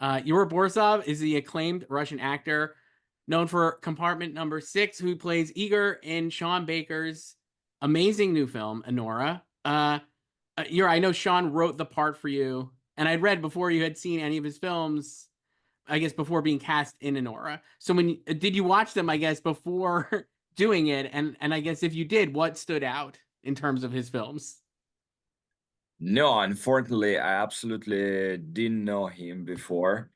Yura Borisov is the acclaimed Russian actor known for Compartment Number Six, who plays Igor in Sean Baker's amazing new film, Anora. Yura, I know Sean wrote the part for you, and I'd read before you had seen any of his films, I guess before being cast in Anora. So did you watch them, I guess, before doing it? And I guess if you did, what stood out in terms of his films? No, unfortunately, I absolutely didn't know him before,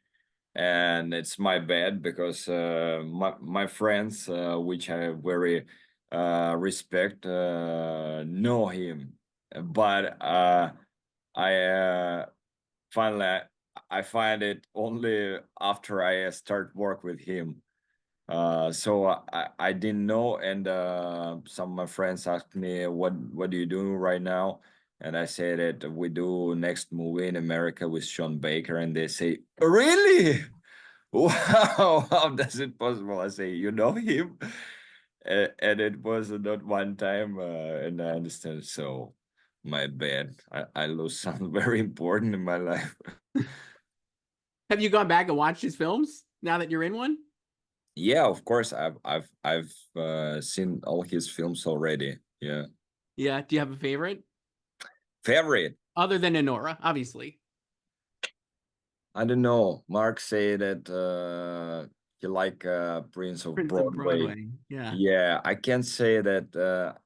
and it's my bad because my friends, which I very respect, know him, but I finally I find it only after I start work with him. So I didn't know, and some of my friends asked me, "What do you do right now?" And I say that we do next movie in America with Sean Baker, and they say, "Really? Wow, how does it possible?" I say, "You know him?" And it was not one time, and I understand. So my bad. I lose something very important in my life. Have you gone back and watched his films now that you're in one? Yeah, of course. I've seen all his films already. Yeah. Yeah. Do you have a favorite Favorite? other than Enora, obviously? I don't know. Mark said that he like Prince of Prince of Broadway. Broadway. Yeah. Yeah, I can't say that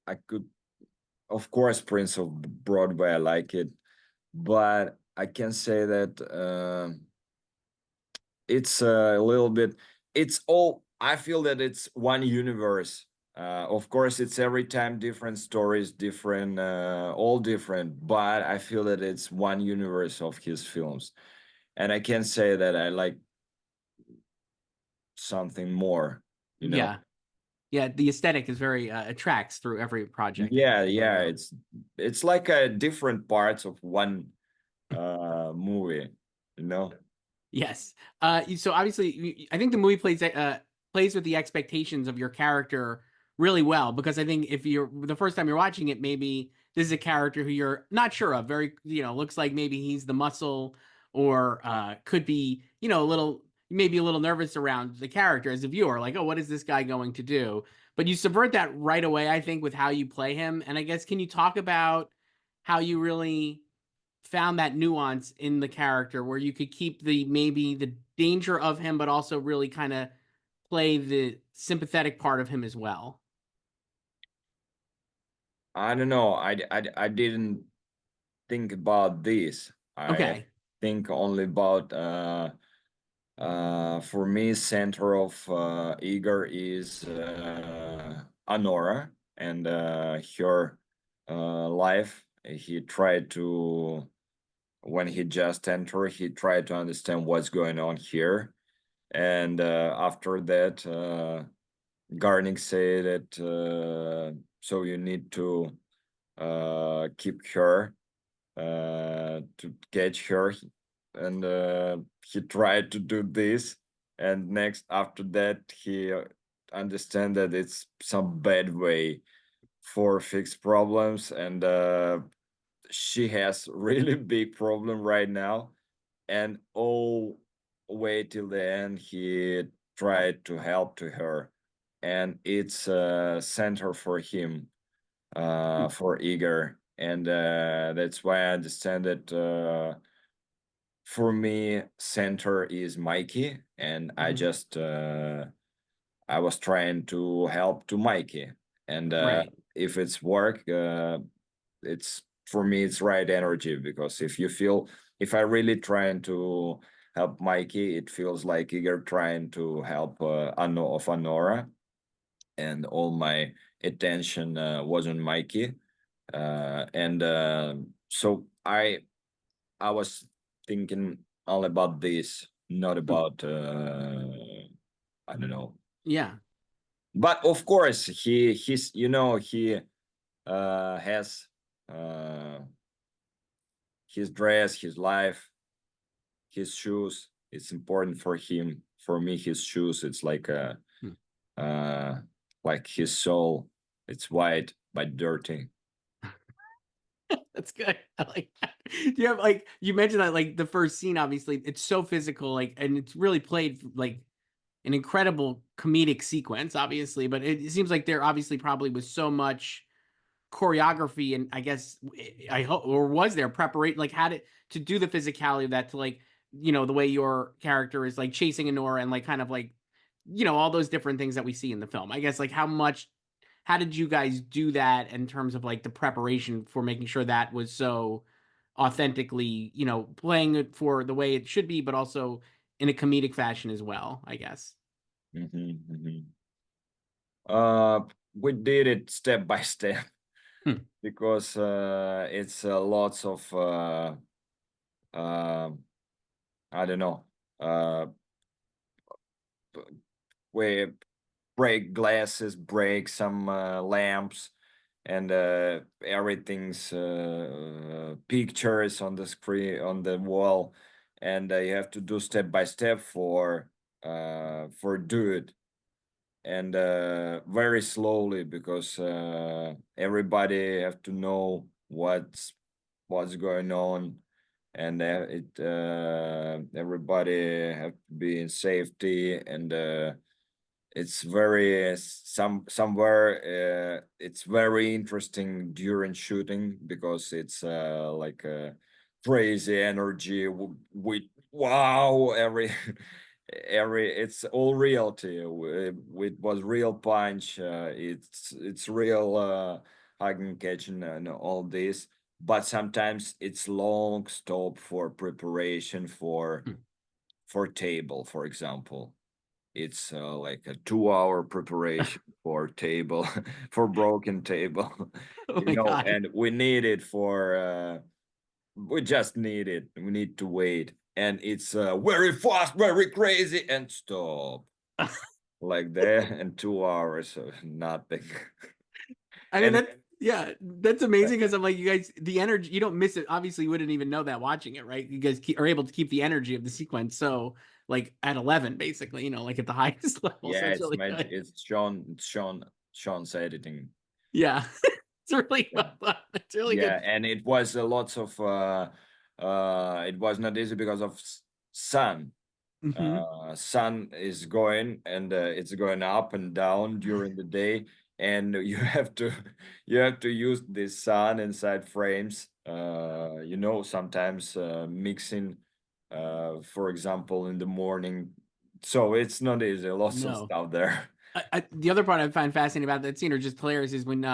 I could. Of course, Prince of Broadway, I like it, but I can say that it's a little bit. It's all. I feel that it's one universe. Of course, it's every time different stories, different, all different. But I feel that it's one universe of his films, and I can say that I like something more. You know? Yeah. Yeah. The aesthetic is very attracts through every project that Yeah, you put yeah. out. It's like a different parts of one movie. You know? Yes. So obviously, I think the movie plays with the expectations of your character really well because I think if you're the first time you're watching it, maybe this is a character who you're not sure of. Very, looks like maybe he's the muscle, or could be, a little maybe a little nervous around the character as a viewer, like, oh, what is this guy going to do? But you subvert that right away, I think, with how you play him. And I guess can you talk about how you really found that nuance in the character where you could keep the maybe the danger of him, but also really kind of play the sympathetic part of him as well. I don't know. I didn't think about this. I Okay. think only about for me, center of Igor is Anora and her life. He tried to when he just entered, he tried to understand what's going on here, and after that, Garnick said that so you need to keep her to catch her, and he tried to do this, and next after that he understand that it's some bad way for fix problems, and she has really big problem right now, and all way till the end he tried to help to her, and it's a center for him, for Igor, and that's why I understand that for me, center is Mikey, and Mhm. I was trying to help to Mikey, and Right. if it's work, it's for me it's right energy, because if I really trying to help Mikey, it feels like Igor trying to help Anora, and all my attention was on Mikey, and so I was thinking all about this, not about I don't know. Yeah. But of course, he's he has uh, his dress, his life, his shoes. It's important for him. For me, his shoes. It's Hmm. like his soul. It's white but dirty. That's good. I like that. Do you have like you mentioned that like the first scene, obviously, it's so physical, like, and it's really played like an incredible comedic sequence, obviously, but it seems like there obviously probably was so much choreography and I guess I hope or was there preparation like how to do the physicality of that to like the way your character is like chasing Anora and like kind of like all those different things that we see in the film. I guess like how did you guys do that in terms of like the preparation for making sure that was so authentically, playing it for the way it should be, but also in a comedic fashion as well, I guess. Mhm. Uh, we did it step by step Hmm. because it's lots of uh, I don't know. We break glasses, break some lamps, and everything's pictures on the screen on the wall, and you have to do step by step for do it, and very slowly because everybody have to know what's going on, and it everybody have to be in safety, and it's very somewhere it's very interesting during shooting because it's like crazy energy with wow every every it's all reality. It was real punch, it's real hugging catching and all this, but sometimes it's long stop for preparation Hmm. for table, for example. It's like a 2 hour preparation for table, for broken table, Oh my God. and we need it for, we just need it. We need to wait. And it's very fast, very crazy, and stop. Like that, and 2 hours of nothing. I mean, And that's amazing because I'm like, you guys, the energy, you don't miss it. Obviously, you wouldn't even know that watching it, right? You guys are able to keep the energy of the sequence. So, like at 11, basically, like at the highest level. So yeah, it's really good. Sean's editing. Yeah. It's really Yeah. well done. It's really Yeah, good. and it was lots of it was not easy because of sun. Hmm. Sun is going, and it's going up and down during the day, and you have to you have to use this sun inside frames, sometimes mixing, for example, in the morning, so it's not easy, lots of No. stuff there. The other part I find fascinating about that scene, or just hilarious, is when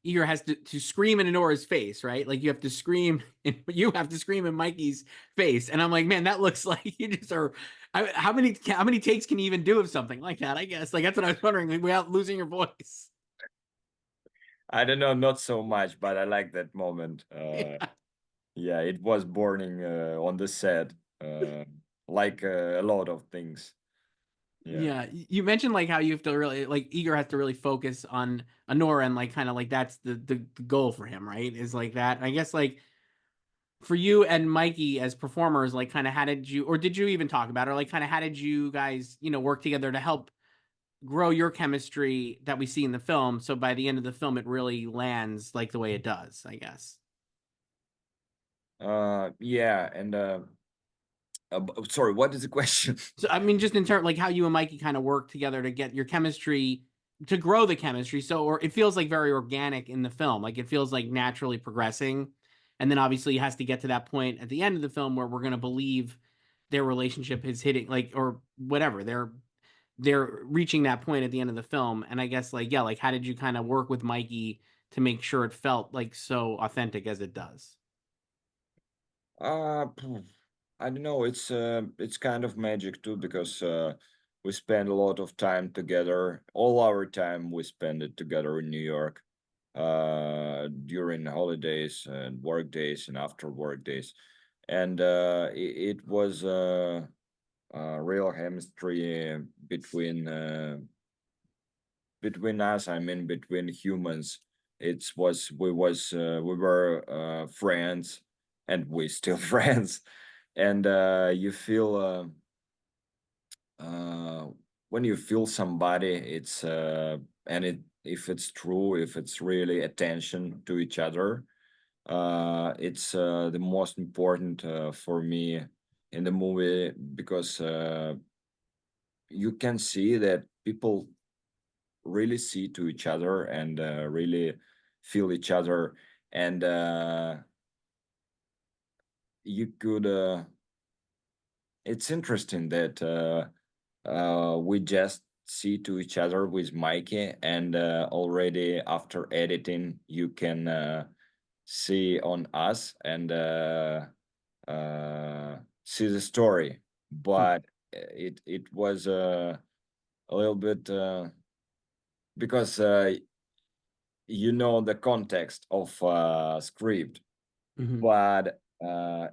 Igor has to scream in Anora's face, right? Like you have to scream, and you have to scream in Mikey's face, and I'm like, man, that looks like you just are. How many takes can you even do of something like that? I guess like that's what I was wondering, like, without losing your voice. I don't know, not so much, but I like that moment. Yeah. Yeah, it was burning on the set, uh, like a lot of things. Yeah. Yeah, you mentioned like how you have to really like Igor has to really focus on Anora and like kind of like that's the goal for him, right? Is like that. And I guess like for you and Mikey as performers, like kind of how did you or did you even talk about it? Or like kind of how did you guys, work together to help grow your chemistry that we see in the film so by the end of the film it really lands like the way it does, I guess. Yeah, and sorry, what is the question? So I mean just in terms like how you and Mikey kind of work together to get your chemistry to grow the chemistry so or it feels like very organic in the film. Like it feels like naturally progressing. And then obviously it has to get to that point at the end of the film where we're going to believe their relationship is hitting like or whatever they're reaching that point at the end of the film. And I guess like yeah, like how did you kind of work with Mikey to make sure it felt like so authentic as it does? Poof, I don't know. It's kind of magic too because we spend a lot of time together. All our time we spend it together in New York, during holidays and work days and after work days, and it was real chemistry between us. I mean, between humans. We were friends, and we still friends, and you feel when you feel somebody, it's and it if it's true, if it's really attention to each other, it's the most important for me in the movie, because you can see that people really see to each other and really feel each other, and you could it's interesting that we just see to each other with Mikey, and already after editing you can see on us and see the story. But it was a little bit because you know the context of script, Mm-hmm. but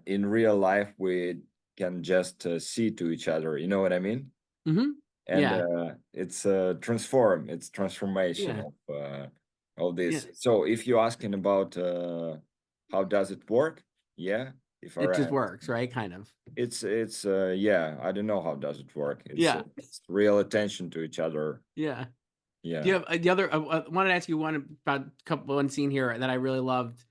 in real life we can just see to each other, you know what I mean? Mm-hmm. And Yeah. it's transformation Yeah. of Yeah. this. So if you're asking about how does it work, yeah, if It just I works, right? Kind of. it's yeah, I don't know how does it work. Yeah. It's real attention to each other. Yeah. Do Yeah. you have the other? Wanted to ask you one scene here that I really loved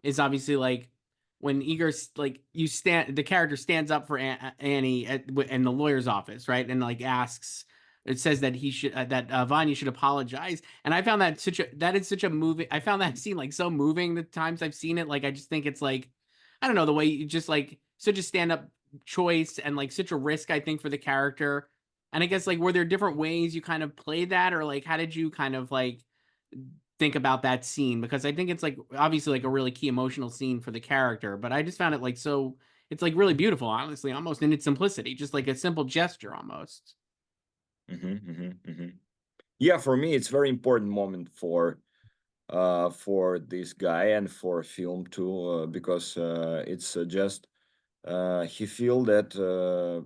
is obviously like when Igor's like the character stands up for Annie in the lawyer's office, right, and like asks. It says that he should that Vanya should apologize, and I found that is such a movie. I found that scene like so moving the times I've seen it. Like I just think it's like I don't know the way you just like such a stand up choice and like such a risk I think for the character. And I guess like were there different ways you kind of played that, or like how did you kind of like think about that scene? Because I think it's like obviously like a really key emotional scene for the character, but I just found it like so it's like really beautiful, honestly, almost in its simplicity, just like a simple gesture almost. Yeah, for me it's very important moment for this guy and for film too, because it's just he feel that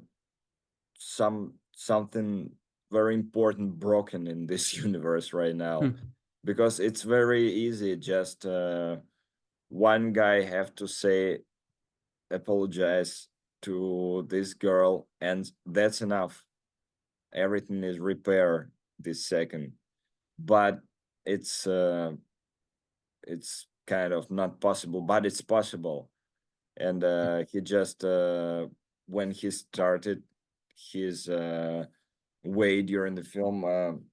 something very important broken in this universe right now, Hmm. because it's very easy just one guy have to say apologize to this girl and that's enough, everything is repaired this second. But it's it's kind of not possible, but it's possible. And he just when he started his way during the film,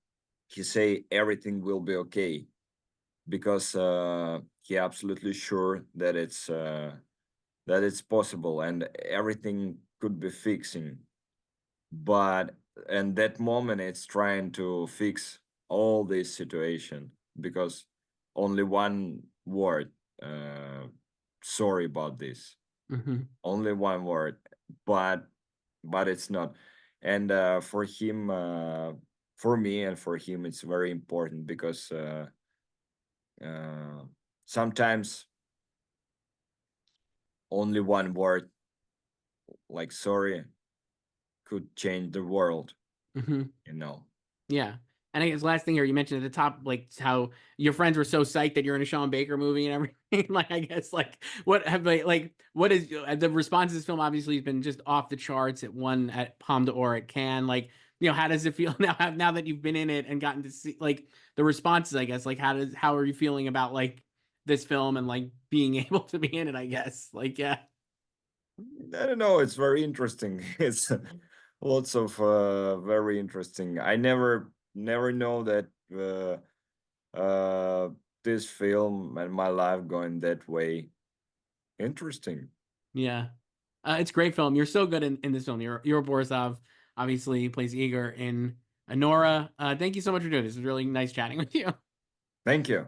he say everything will be okay, because he absolutely sure that it's possible and everything could be fixing. But and that moment it's trying to fix all this situation, because only one word, uh, sorry about this, Hmm. only one word. but but it's not. And for him, for me and for him it's very important, because uh, sometimes only one word like sorry could change the world, Hmm. you know. Yeah. And I guess last thing here, you mentioned at the top, like how your friends were so psyched that you're in a Sean Baker movie and everything. Like, I guess, like, what have they, like, what is the response to this film? Obviously, has been just off the charts. It won at Palme d'Or at Cannes. Like, how does it feel now that you've been in it and gotten to see, like, the responses, I guess? Like, how are you feeling about, like, this film and, like, being able to be in it, I guess? Like, yeah. I don't know, it's very interesting. It's lots of very interesting. I never know that uh this film and my life going that way. Interesting. Yeah. It's a great film. You're so good in this film. Yura Borisov obviously plays Igor in Anora. Thank you so much for doing this. It was really nice chatting with you. Thank you.